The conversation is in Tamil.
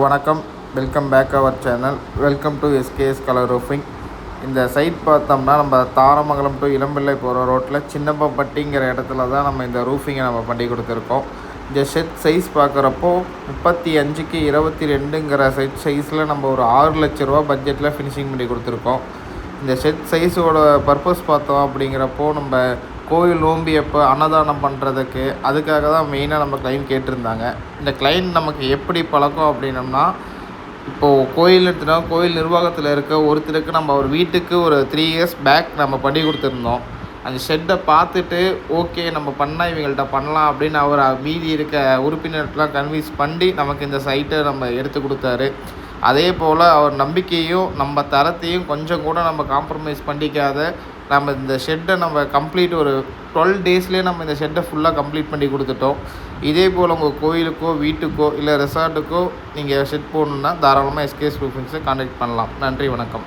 வணக்கம், welcome back our channel. Welcome to SKS colour roofing. இந்த சைட் பார்த்தோம்னா நம்ம தாரமங்கலம் டு இளம்பிள்ளை போகிற ரோட்டில் சின்னப்பட்டிங்கிற இடத்துல தான் நம்ம இந்த ரூஃபிங்கை நம்ம பண்ணி கொடுத்துருக்கோம். இந்த ஷெட் சைஸ் பார்க்குறப்போ 35க்கு 22ங்கிற செட் சைஸில் நம்ம ஒரு 6 லட்ச ரூபா பட்ஜெட்டில் ஃபினிஷிங் பண்ணி கொடுத்துருக்கோம். இந்த ஷெட் சைஸோட பர்பஸ் பார்த்தோம் அப்படிங்கிறப்போ நம்ம கோயில் நோம்பியப்போ அன்னதானம் பண்ணுறதுக்கு அதுக்காக தான் மெயினாக நம்ம கிளைண்ட் கேட்டிருந்தாங்க. இந்த கிளைண்ட் நமக்கு எப்படி பழக்கம் அப்படின்னம்னா, இப்போது கோயில் எடுத்துனா கோயில் நிர்வாகத்தில் இருக்க ஒருத்தருக்கு நம்ம ஒரு வீட்டுக்கு ஒரு 3 இயர்ஸ் பேக் நம்ம பண்ணி கொடுத்துருந்தோம். அந்த ஷெட்டை பார்த்துட்டு ஓகே நம்ம பண்ணால் இவங்கள்ட்ட பண்ணலாம் அப்படின்னு அவர் மீதி இருக்க உறுப்பினர்லாம் கன்வின்ஸ் பண்ணி நமக்கு இந்த சைட்டை நம்ம எடுத்து கொடுத்தாரு. அதே போல் அவர் நம்பிக்கையும் நம்ம தரத்தையும் கொஞ்சம் கூட நம்ம காம்ப்ரமைஸ் பண்ணிக்காத நம்ம இந்த ஷெட்டை நம்ம கம்ப்ளீட் ஒரு 12 டேஸ்லேயே நம்ம இந்த ஷெட்டை ஃபுல்லாக கம்ப்ளீட் பண்ணி கொடுத்துட்டோம். இதே போல் உங்கள் கோயிலுக்கோ வீட்டுக்கோ இல்லை ரெசார்ட்டுக்கோ நீங்கள் ஷெட் போடணுன்னா தாராளமாக எஸ்கேஎஸ் ரூஃபிங்ஸை கான்டாக்ட் பண்ணலாம். நன்றி, வணக்கம்.